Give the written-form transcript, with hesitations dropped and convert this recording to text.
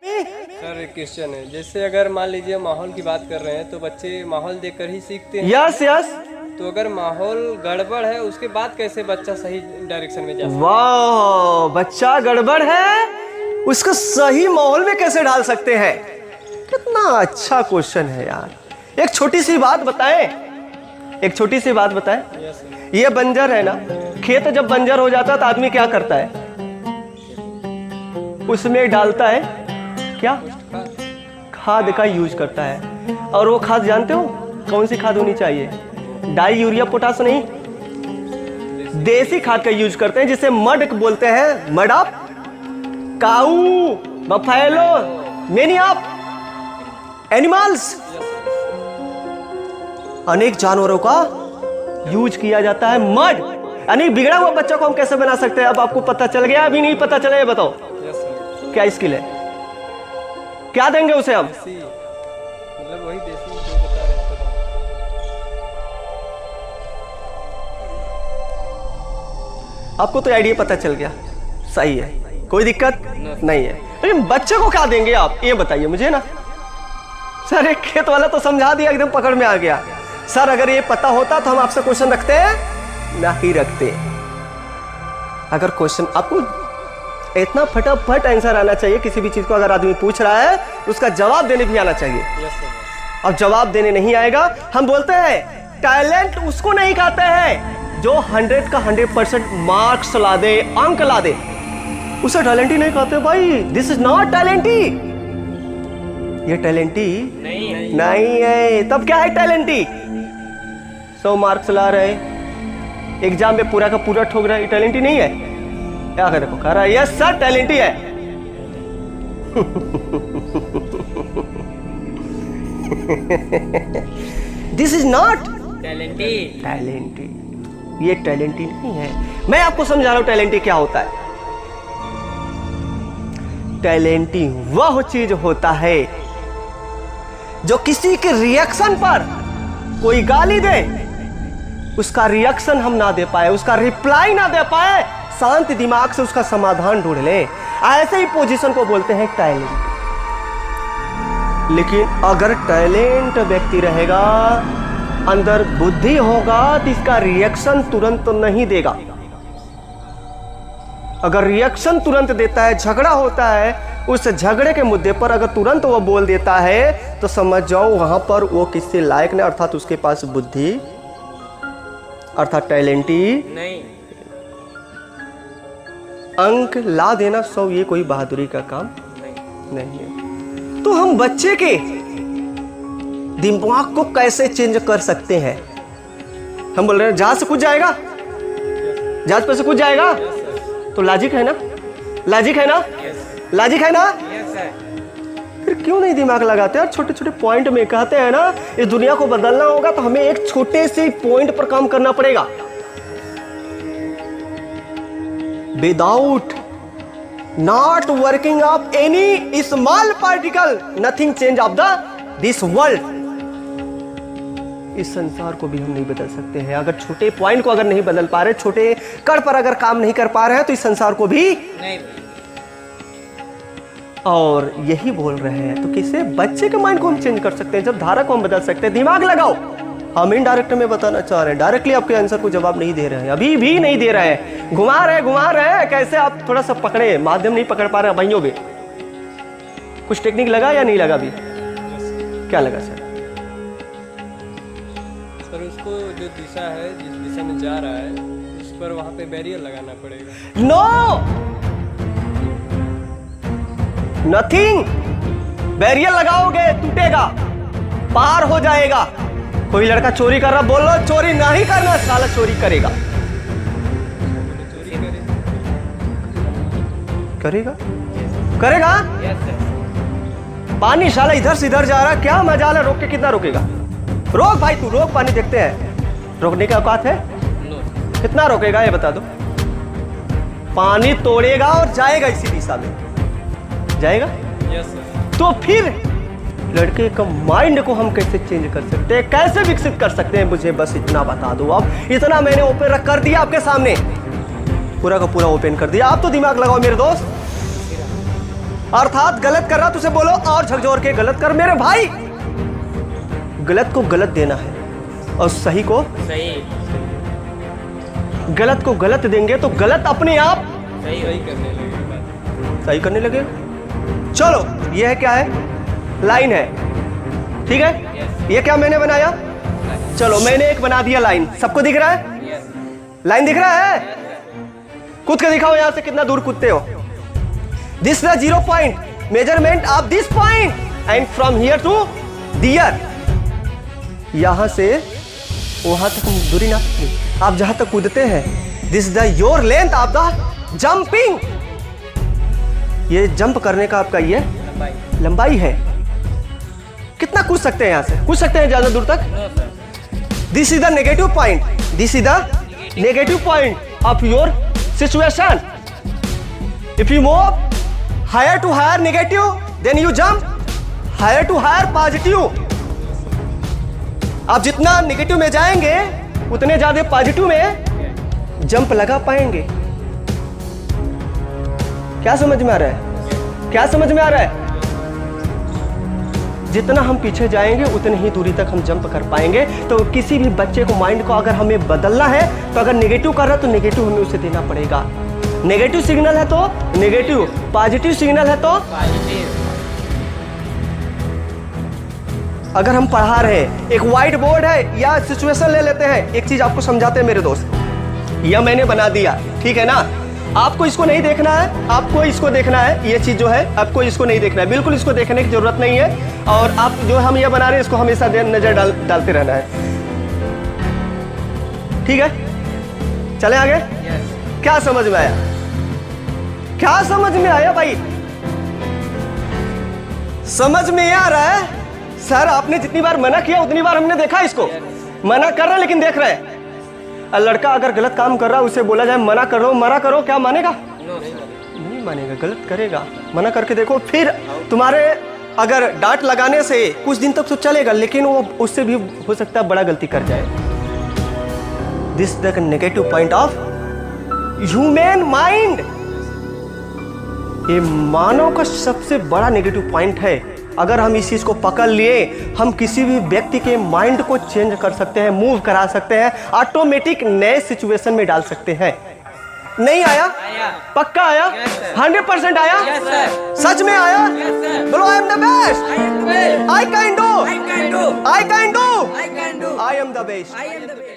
Sir एक question है, जैसे अगर मान लीजिए माहौल की बात कर रहे हैं तो बच्चे माहौल देखकर ही सीखते हैं। Yes yes. तो अगर माहौल गड़बड़ है उसके बाद कैसे बच्चा सही डायरेक्शन में जा सकता है? वाह, बच्चा गड़बड़ है उसको सही माहौल में कैसे डाल सकते हैं? कितना अच्छा क्वेश्चन है यार। एक छोटी सी बात बताएं, एक छोटी सी बात बताएं। Yes sir. ये बंजर है ना, खेत जब बंजर हो जाता है तो आदमी क्या करता है? उसमें डालता है क्या? खाद का यूज करता है। और वो खाद जानते हो कौन सी खाद होनी चाहिए? डाई यूरिया पोटास नहीं, देसी खाद का यूज करते हैं जिसे मड बोलते हैं। Mud of cow, buffalo, many of animals, अनेक जानवरों का यूज किया जाता है। मड यानी बिगड़ा हुआ बच्चा को हम कैसे बना सकते हैं? अब आपको पता चल गया, अभी नहीं पता चला? ये बताओ यस सर। क्या स्किल है, क्या देंगे उसे हम? मतलब वही देसी जो बता रहे हैं। आपको तो आइडिया पता चल गया, सही है, कोई दिक्कत नहीं है। लेकिन बच्चे को क्या देंगे आप, ये बताइए मुझे ना। सर एक खेत वाला तो समझा दिया, एकदम पकड़ में आ गया। सर अगर ये पता होता तो हम आपसे क्वेश्चन रखते हैं? नहीं रखते। अगर क्वेश्चन आपको इतना फटाफट आंसर आना चाहिए, किसी भी चीज को अगर आदमी पूछ रहा है उसका जवाब देने भी आना चाहिए। Yes sir. अब जवाब देने नहीं आएगा, हम बोलते हैं टैलेंट उसको नहीं कहते हैं जो 100 का 100% मार्क्स ला दे, अंक ला दे, उसे टैलेंट ही नहीं कहते भाई। दिस इज नॉट टैलेंटी, ये टैलेंटी नहीं है। तब क्या है टैलेंटी? 100 मार्क्स ला रहे, एग्जाम में पूरा का पूरा ठोक रहा है, टैलेंटी नहीं है? क्या देखो कह रहा है यस सर टैलेंटी है। दिस इज नॉट टैलेंटी, ये टैलेंटी नहीं है। मैं आपको समझा रहा हूं टैलेंटी क्या होता है। टैलेंटी वह चीज होता है जो किसी के रिएक्शन पर कोई गाली दे, उसका रिएक्शन हम ना दे पाए, उसका रिप्लाई ना दे पाए, शांत दिमाग से उसका समाधान ढूंढ ले, ऐसे ही पोजीशन को बोलते हैं टैलेंट। लेकिन अगर टैलेंट व्यक्ति रहेगा, अंदर बुद्धि होगा, तो इसका रिएक्शन तुरंत नहीं देगा। अगर रिएक्शन तुरंत देता है, झगड़ा होता है, उस झगड़े के मुद्दे पर अगर तुरंत वो बोल देता है तो समझ जाओ वहां पर वो किससे लायक नहीं, अर्थात उसके पास बुद्धि अर्थात टैलेंटी नहीं। अंक ला देना 100 ये कोई बहादुरी का काम नहीं है। तो हम बच्चे के दिमाग को कैसे चेंज कर सकते हैं? हम बोल रहे हैं जहाज से कूद जाएगा, जहाज पर से कूद जाएगा, तो लॉजिक है ना, लॉजिक है ना, लॉजिक है ना। फिर क्यों नहीं दिमाग लगाते यार? छोटे छोटे पॉइंट में कहते हैं ना, इस दुनिया को बदलना होगा तो हमें एक छोटे से पॉइंट पर काम करना पड़ेगा। Without not working of any small particle, nothing change of this world. इस संसार को भी हम नहीं बदल सकते हैं। अगर छोटे पॉइंट को अगर नहीं बदल पा रहे, छोटे कड़ पर अगर काम नहीं कर पा रहे हैं, तो इस संसार को भी नहीं। और यही बोल रहे हैं तो किसे? बच्चे के माइंड को हम चेंज कर सकते हैं, जब धारा को हम बदल सकते हैं। दिमाग लगाओ। हम इनडायरेक्ट में बताना चाह रहे हैं, डायरेक्टली आपके आंसर को जवाब नहीं दे रहे हैं, अभी भी नहीं दे रहे हैं, घुमा रहे हैं। कैसे आप थोड़ा सा पकड़े, माध्यम नहीं पकड़ पा रहे हैं भाइयों भी। कुछ टेक्निक लगा या नहीं लगा? अभी क्या लगा सर? सर उसको जो दिशा है, जिस दिशा में जा रहा है, उस पर वहां पे बैरियर लगाना पड़ेगा। No, nothing. बैरियर लगाओगे टूटेगा, पार हो जाएगा। कोई लड़का चोरी कर रहा, बोलो चोरी नहीं करना, साला चोरी करेगा। करेगा करेगा। पानी साला इधर से इधर जा रहा, क्या मजाल है? रोक के कितना रोकेगा? रोक भाई, तू रोक, पानी देखते हैं। रोकने का औकात है? कितना रोकेगा ये बता दो। पानी तोड़ेगा और जाएगा इसी दिशा में, जाएगा। Yes sir. तो फिर लड़के का माइंड को हम कैसे चेंज कर सकते हैं, कैसे विकसित कर सकते हैं? मुझे बस इतना बता दो। अब इतना मैंने ओपन कर दिया आपके सामने, पूरा का पूरा ओपन कर दिया। आप तो दिमाग लगाओ मेरे दोस्त। अर्थात गलत कर रहा तुझे बोलो और झकझोर के गलत कर मेरे भाई। गलत को गलत देना है और सही को सही गलत को गलत देंगे तो गलत अपने आप सही करने लगेगा। सही करने लगे। चलो ये है क्या है, लाइन है, ठीक है। ये क्या मैंने बनाया, चलो मैंने एक बना दिया लाइन। सबको दिख रहा है, लाइन दिख रहा है। कूद के दिखाओ यहां से कितना दूर कूदते हो। This the 0 point measurement of this point and from here to there. यहां से वहां तक हम दूरी ना, आप जहां तक कूदते हैं, this the your length of the jumping. ये जंप करने का आपका ये लंबाई है। कितना कूद सकते हैं, यहां से कूद सकते हैं ज्यादा दूर तक। This is the negative point, this is the negative point of your situation. If you move higher to higher negative, then you jump higher to higher positive. आप जितना नेगेटिव में जाएंगे उतने ज्यादा पॉजिटिव में जंप लगा पाएंगे। क्या समझ में आ रहा है, क्या समझ में आ रहा है। जितना हम पीछे जाएंगे उतनी ही दूरी तक हम जंप कर पाएंगे। तो किसी भी बच्चे को माइंड को अगर हमें बदलना है तो अगर नेगेटिव कर रहा है तो नेगेटिव हमें उसे देना पड़ेगा। नेगेटिव सिग्नल है तो नेगेटिव, पॉजिटिव सिग्नल है तो पॉजिटिव। अगर हम पढ़ा रहे हैं, एक व्हाइट बोर्ड है या सिचुएशन ले लेते हैं, एक चीज आपको समझाते हैं मेरे दोस्त। यह मैंने बना दिया, ठीक है ना। आपको इसको नहीं देखना है, आपको इसको देखना है। ये चीज जो है आपको इसको नहीं देखना है, बिल्कुल इसको देखने की जरूरत नहीं है। और आप जो हम ये बना रहे हैं इसको हमेशा नजर डालते रहना है, ठीक है। चले आगे। क्या समझ में आया, क्या समझ में आया भाई। समझ में आ रहा है सर, आपने जितनी बार मना किया उतनी बार हमने देखा इसको। मना कर रहा है लेकिन देख रहे हैं। लड़का अगर गलत काम कर रहा है उसे बोला जाए मना करो, क्या मानेगा? नहीं मानेगा, गलत करेगा। मना करके देखो, फिर तुम्हारे अगर डांट लगाने से कुछ दिन तक तो चलेगा, लेकिन वो उससे भी हो सकता है बड़ा गलती कर जाए। This the negative point of human mind. ये मानव का सबसे बड़ा नेगेटिव पॉइंट है। अगर हम इस चीज को पकड़ लिए, हम किसी भी व्यक्ति के माइंड को चेंज कर सकते हैं, मूव करा सकते हैं, ऑटोमेटिक नए सिचुएशन में डाल सकते हैं। नहीं आया? पक्का आया? 100% आया? सच में आया? बोलो I am the best, I can do, I am the best.